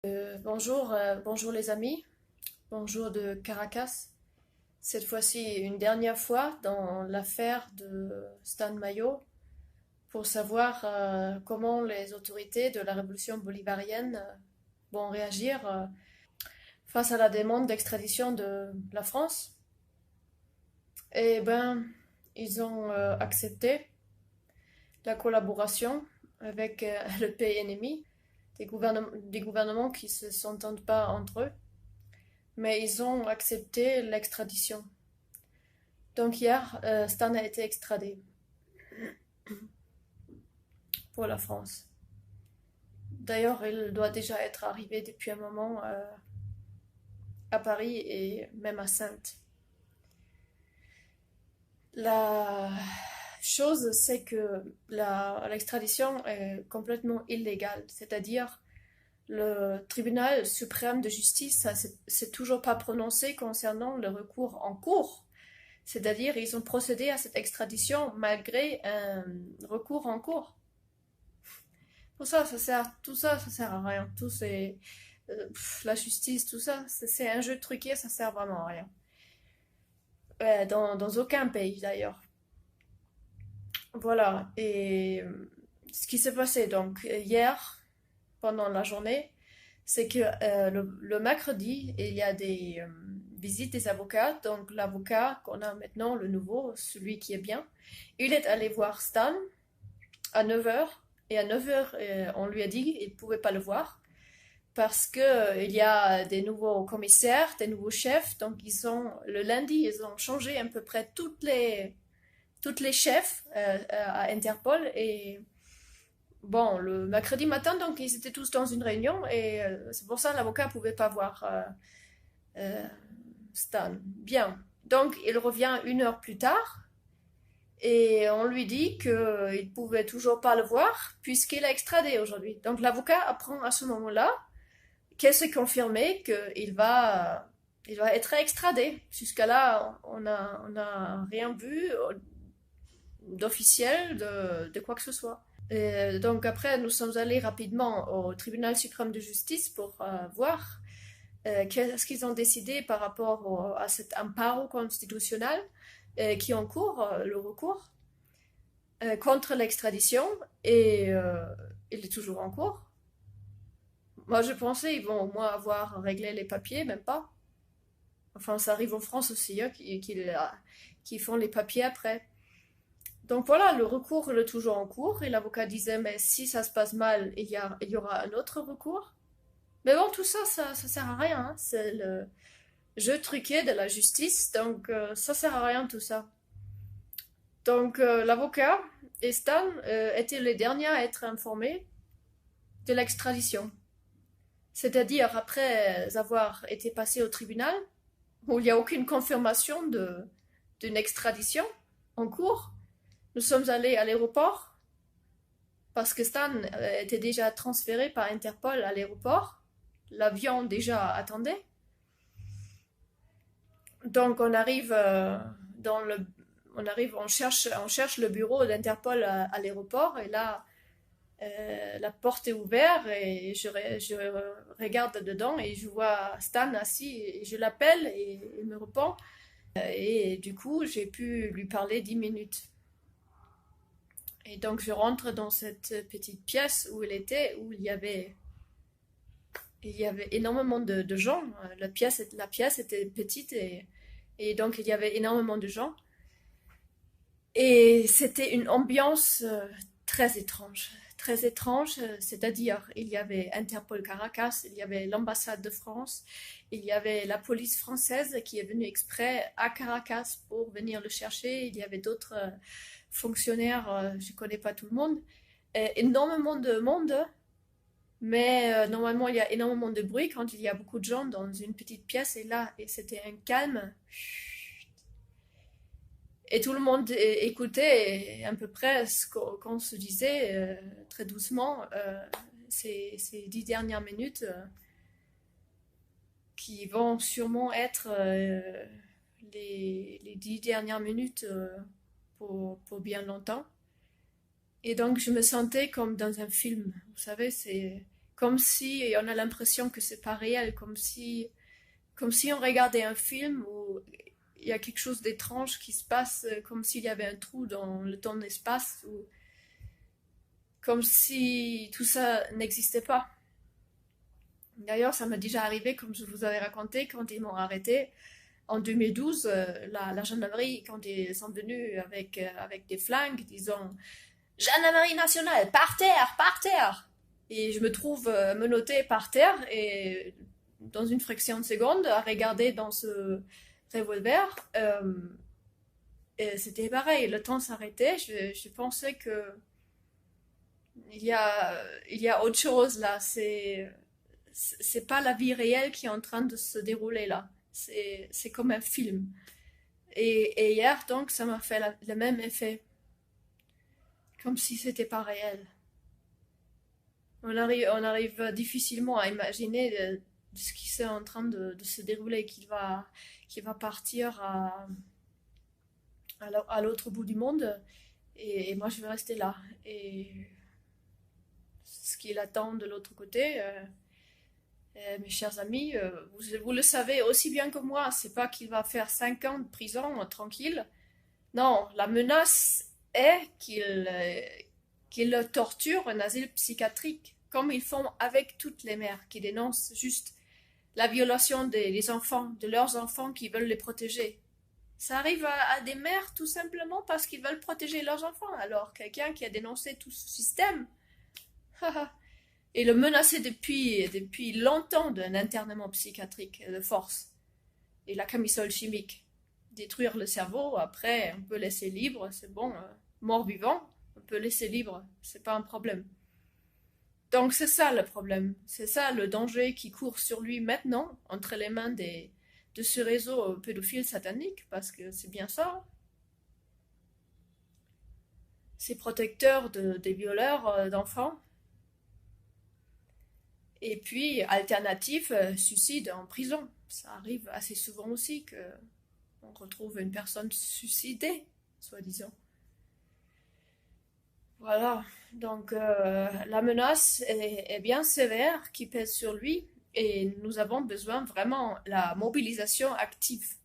Bonjour les amis, bonjour de Caracas. Cette fois-ci, une dernière fois dans l'affaire de Stan Mayo pour savoir comment les autorités de la révolution bolivarienne vont réagir face à la demande d'extradition de la France. Eh ben, ils ont accepté la collaboration avec le pays ennemi, des gouvernements qui ne s'entendent pas entre eux, mais ils ont accepté l'extradition. Donc hier, Stan a été extradé pour la France. D'ailleurs, il doit déjà être arrivé depuis un moment à Paris et même à Sainte. La chose, c'est que l'extradition est complètement illégale, c'est-à-dire le tribunal suprême de justice s'est toujours pas prononcé concernant le recours en cours. C'est-à-dire, ils ont procédé à cette extradition malgré un recours en cours. Pour ça, tout ça, ça sert à rien. La justice, tout ça, c'est un jeu truqué, ça sert vraiment à rien. Dans aucun pays d'ailleurs. Voilà. Et ce qui s'est passé donc hier, pendant la journée, c'est que le mercredi, il y a des visites des avocats. Donc l'avocat qu'on a maintenant, le nouveau, celui qui est bien, il est allé voir Stan à 9 heures. Et à 9 heures, on lui a dit qu'il ne pouvait pas le voir parce qu'il y a des nouveaux commissaires, des nouveaux chefs. Donc le lundi, ils ont changé à peu près toutes les chefs à Interpol. Et bon, le mercredi matin, donc ils étaient tous dans une réunion et c'est pour ça que l'avocat ne pouvait pas voir euh, Stan. Bien. Donc il revient 1 heure plus tard et on lui dit qu'il ne pouvait toujours pas le voir puisqu'il est extradé aujourd'hui. Donc l'avocat apprend à ce moment-là qu'elle s'est confirmé il va être extradé. Jusqu'à là, on n'a rien vu d'officiel de quoi que ce soit. Et donc après, nous sommes allés rapidement au tribunal suprême de justice pour voir qu'est-ce qu'ils ont décidé par rapport à cet amparo constitutionnel qui est en cours, le recours contre l'extradition, et il est toujours en cours. Moi, je pensais qu'ils vont au moins avoir réglé les papiers, même pas. Enfin, ça arrive en France aussi, hein, qui font les papiers après. Donc voilà, le recours est toujours en cours, et l'avocat disait, mais si ça se passe mal, il y aura un autre recours. Mais bon, tout ça, ça sert à rien, hein. C'est le jeu truqué de la justice, donc ça sert à rien tout ça. Donc l'avocat et Stan étaient les derniers à être informés de l'extradition. C'est-à-dire après avoir été passés au tribunal, où il n'y a aucune confirmation d'une extradition en cours, nous sommes allés à l'aéroport parce que Stan était déjà transféré par Interpol à l'aéroport. L'avion déjà attendait. Donc on cherche le bureau d'Interpol à l'aéroport et là la porte est ouverte et je regarde dedans et je vois Stan assis et je l'appelle et il me répond. Et du coup, j'ai pu lui parler 10 minutes. Et donc, je rentre dans cette petite pièce où il était, où il y avait énormément de gens. La pièce était petite et donc il y avait énormément de gens. Et c'était une ambiance très étrange. Très étrange, c'est-à-dire il y avait Interpol Caracas, il y avait l'ambassade de France, il y avait la police française qui est venue exprès à Caracas pour venir le chercher, il y avait d'autres fonctionnaires, je ne connais pas tout le monde, énormément de monde, mais normalement il y a énormément de bruit quand il y a beaucoup de gens dans une petite pièce et là, et c'était un calme. Et tout le monde écoutait à peu près ce qu'on se disait très doucement ces 10 dernières minutes qui vont sûrement être les 10 dernières minutes pour bien longtemps. Et donc je me sentais comme dans un film. Vous savez, c'est comme si on a l'impression que c'est pas réel, comme si on regardait un film où il y a quelque chose d'étrange qui se passe, comme s'il y avait un trou dans le temps-espace, ou comme si tout ça n'existait pas. D'ailleurs, ça m'est déjà arrivé, comme je vous avais raconté, quand ils m'ont arrêté en 2012, la gendarmerie, quand ils sont venus avec des flingues, disant gendarmerie nationale, par terre, par terre. Et je me trouve menottée par terre et dans une fraction de seconde à regarder dans ce revolver. Et c'était pareil, le temps s'arrêtait. Je pensais que il y a autre chose là. C'est pas la vie réelle qui est en train de se dérouler là. C'est comme un film. Et hier, donc, ça m'a fait le même effet. Comme si c'était pas réel. On arrive difficilement à imaginer ce qui est en train de se dérouler, qu'il va partir à l'autre bout du monde. Et moi, je vais rester là. Et ce qu'il attend de l'autre côté, mes chers amis, vous le savez aussi bien que moi, c'est pas qu'il va faire 5 ans de prison tranquille. Non, la menace est qu'il le torture en asile psychiatrique, comme ils font avec toutes les mères qui dénoncent juste la violation des enfants, de leurs enfants qui veulent les protéger. Ça arrive à des mères tout simplement parce qu'ils veulent protéger leurs enfants. Alors quelqu'un qui a dénoncé tout ce système et le menacer depuis longtemps d'un internement psychiatrique de force et la camisole chimique. Détruire le cerveau, après on peut laisser libre, c'est bon, mort-vivant, on peut laisser libre, c'est pas un problème. Donc c'est ça le problème, c'est ça le danger qui court sur lui maintenant, entre les mains de ce réseau pédophile satanique, parce que c'est bien ça. Ces protecteurs des violeurs d'enfants. Et puis, alternatif, suicide en prison. Ça arrive assez souvent aussi qu'on retrouve une personne suicidée, soi-disant. Voilà, donc la menace est bien sévère qui pèse sur lui et nous avons besoin vraiment de la mobilisation active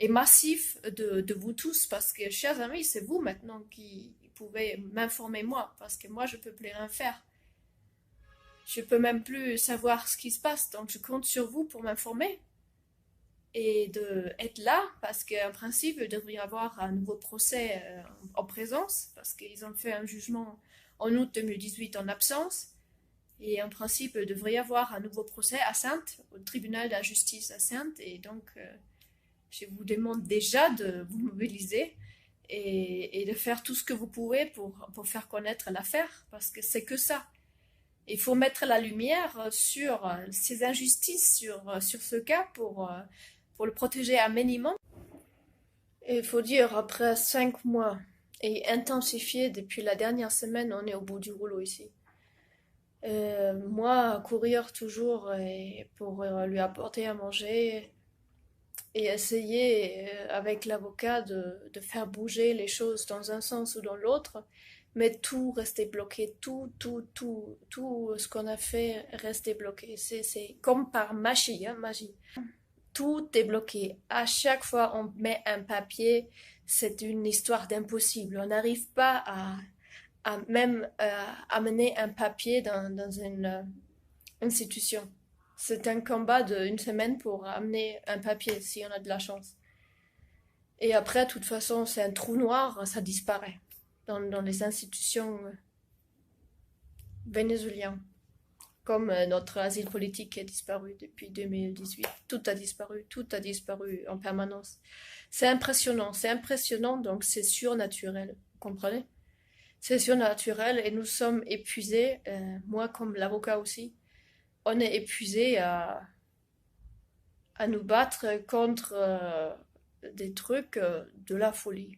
et massive de vous tous parce que, chers amis, c'est vous maintenant qui pouvez m'informer moi parce que moi je peux plus rien faire. Je peux même plus savoir ce qui se passe, donc je compte sur vous pour m'informer et d'être là parce qu'en principe il devrait y avoir un nouveau procès en présence parce qu'ils ont fait un jugement en août 2018 en absence et en principe il devrait y avoir un nouveau procès à Saintes, au tribunal de la justice à Saintes et donc je vous demande déjà de vous mobiliser et de faire tout ce que vous pouvez pour faire connaître l'affaire parce que c'est que ça. Il faut mettre la lumière sur ces injustices, sur ce cas pour le protéger un minimum. Et il faut dire, après 5 mois et intensifié depuis la dernière semaine, on est au bout du rouleau ici. Moi, courir toujours pour lui apporter à manger et essayer avec l'avocat de faire bouger les choses dans un sens ou dans l'autre, mais tout restait bloqué, tout ce qu'on a fait restait bloqué. C'est comme par magie, hein, magie. Tout est bloqué. À chaque fois on met un papier, c'est une histoire d'impossible. On n'arrive pas à même amener un papier dans une institution. C'est un combat d'une semaine pour amener un papier, si on a de la chance. Et après, de toute façon, c'est un trou noir, ça disparaît dans les institutions vénézuéliennes. Comme notre asile politique qui a disparu depuis 2018. Tout a disparu en permanence. C'est impressionnant, donc c'est surnaturel. Vous comprenez? C'est surnaturel et nous sommes épuisés, moi comme l'avocat aussi, on est épuisés à nous battre contre des trucs de la folie.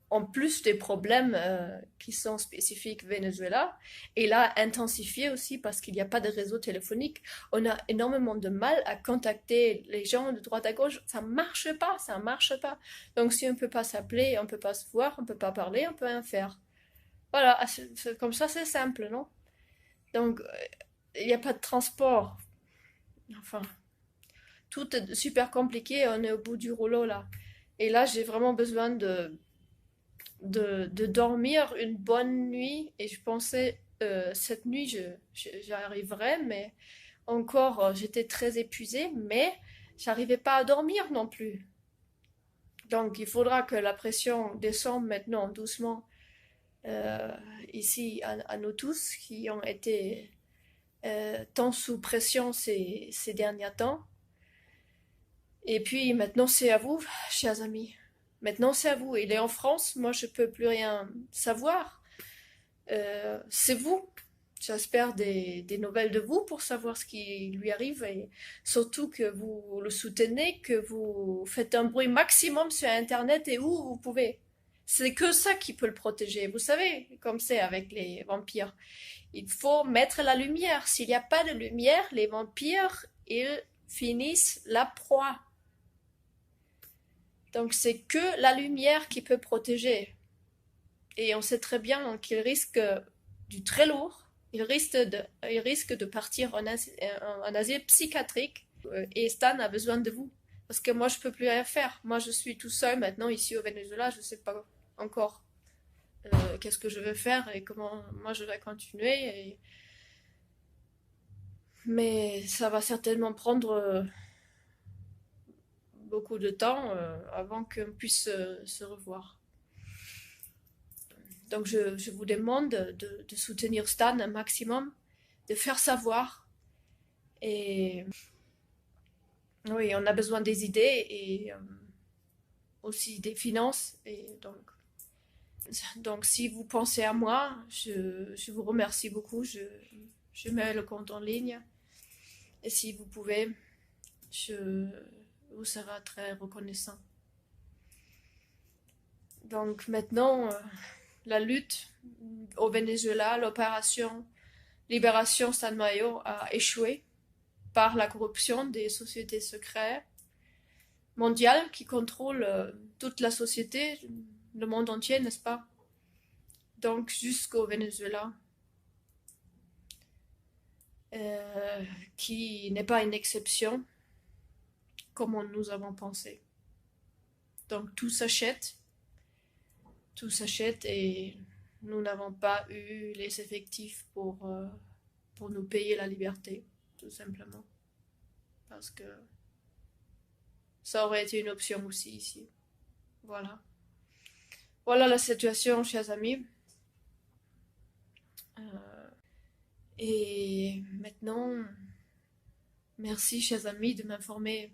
En plus des problèmes qui sont spécifiques au Venezuela, et là intensifié aussi parce qu'il n'y a pas de réseau téléphonique, on a énormément de mal à contacter les gens de droite à gauche, ça marche pas, ça marche pas. Donc si on ne peut pas s'appeler, on ne peut pas se voir, on ne peut pas parler, on peut rien faire. Voilà, comme ça c'est simple, non? Donc il n'y a pas de transport. Enfin, tout est super compliqué, on est au bout du rouleau là. Et là, j'ai vraiment besoin de dormir une bonne nuit. Et je pensais, cette nuit, j'y arriverai, mais encore, j'étais très épuisée, mais j'arrivais pas à dormir non plus. Donc, il faudra que la pression descende maintenant doucement euh, ici à nous tous qui ont été tant sous pression ces derniers temps. Et puis maintenant, c'est à vous, chers amis. Maintenant, c'est à vous. Il est en France, moi, je peux plus rien savoir. C'est vous. J'espère des nouvelles de vous pour savoir ce qui lui arrive et surtout que vous le soutenez, que vous faites un bruit maximum sur Internet et où vous pouvez. C'est que ça qui peut le protéger. Vous savez, comme c'est avec les vampires. Il faut mettre la lumière. S'il n'y a pas de lumière, les vampires, ils finissent la proie. Donc c'est que la lumière qui peut protéger. Et on sait très bien qu'il risque du très lourd. Il risque de partir en asile psychiatrique. Et Stan a besoin de vous. Parce que moi, je peux plus rien faire. Moi, je suis tout seul maintenant ici au Venezuela. Je ne sais pas encore qu'est-ce que je vais faire et comment moi je vais continuer. Mais ça va certainement prendre beaucoup de temps avant qu'on puisse se revoir. Donc je vous demande de soutenir Stan un maximum, de faire savoir. Et oui, on a besoin des idées et aussi des finances. Et donc si vous pensez à moi, je vous remercie beaucoup. Je mets le compte en ligne. Et si vous pouvez, je vous serai très reconnaissant. Donc maintenant, la lutte au Venezuela, l'opération Libération San Mayo a échoué par la corruption des sociétés secrètes mondiales qui contrôlent toute la société, le monde entier, n'est-ce pas? Donc jusqu'au Venezuela, qui n'est pas une exception, comme nous avons pensé. Donc tout s'achète et nous n'avons pas eu les effectifs pour nous payer la liberté, tout simplement. Parce que ça aurait été une option aussi ici. Voilà. Voilà la situation, chers amis. Et maintenant, merci, chers amis, de m'informer,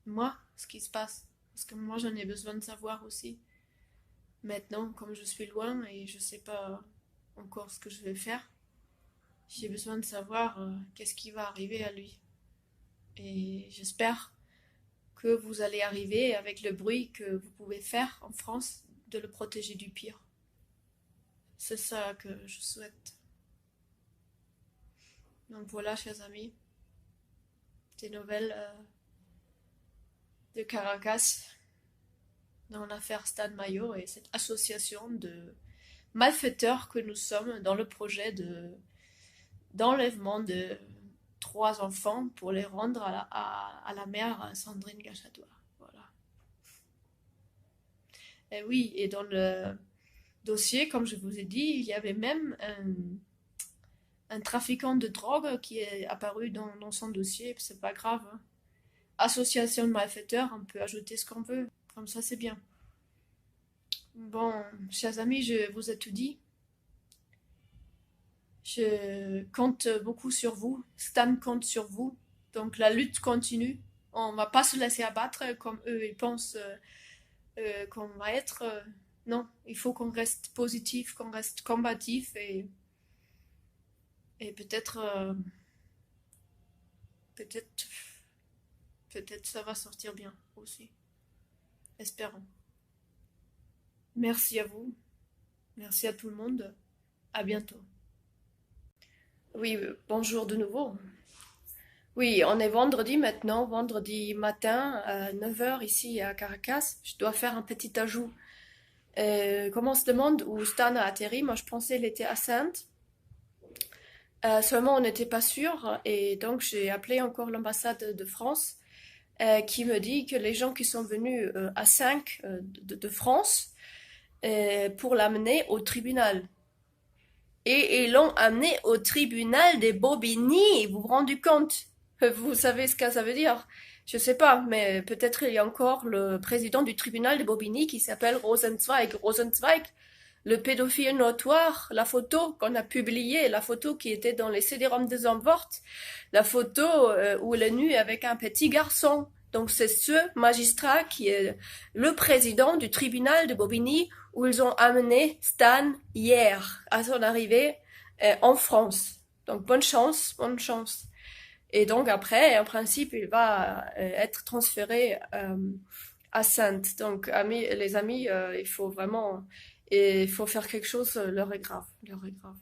moi, ce qui se passe. Parce que moi, j'en ai besoin de savoir aussi. Maintenant, comme je suis loin et je ne sais pas encore ce que je vais faire, j'ai besoin de savoir qu'est-ce qui va arriver à lui. Et j'espère que vous allez arriver avec le bruit que vous pouvez faire en France, de le protéger du pire. C'est ça que je souhaite. Donc voilà, chers amis, des nouvelles de Caracas dans l'affaire Stan Mayo et cette association de malfaiteurs que nous sommes dans le projet d'enlèvement de 3 enfants pour les rendre à la mère Sandrine Gachatois. Voilà. Et oui, et dans le dossier, comme je vous ai dit, il y avait même un trafiquant de drogue qui est apparu dans son dossier. C'est pas grave. Hein. Association de malfaiteurs, on peut ajouter ce qu'on veut. Comme ça, c'est bien. Bon, chers amis, je vous ai tout dit. Je compte beaucoup sur vous. Stan compte sur vous. Donc la lutte continue. On ne va pas se laisser abattre comme eux ils pensent qu'on va être. Non, il faut qu'on reste positif, qu'on reste combatif et peut-être ça va sortir bien aussi. Espérons. Merci à vous. Merci à tout le monde. À bientôt. Oui, bonjour de nouveau. Oui, on est vendredi maintenant, vendredi matin à 9 heures ici à Caracas. Je dois faire un petit ajout. Comme on se demande où Stan a atterri, moi je pensais qu'il était à Sainte. Seulement, on n'était pas sûr et donc j'ai appelé encore l'ambassade de France qui me dit que les gens qui sont venus à 5 de France pour l'amener au tribunal. Et ils l'ont amené au tribunal des Bobigny. Vous vous rendez compte? Vous savez ce que ça veut dire? Je sais pas, mais peut-être il y a encore le président du tribunal de Bobigny qui s'appelle Rosenzweig. Rosenzweig, le pédophile notoire, la photo qu'on a publiée, la photo qui était dans les CD-ROM de Zandvoort, la photo où elle est nue avec un petit garçon. Donc c'est ce magistrat qui est le président du tribunal de Bobigny où ils ont amené Stan hier à son arrivée en France. Donc bonne chance, bonne chance. Et donc après, en principe, il va être transféré à Sainte. Donc amis, les amis, il faut vraiment, il faut faire quelque chose. L'heure est grave, l'heure est grave.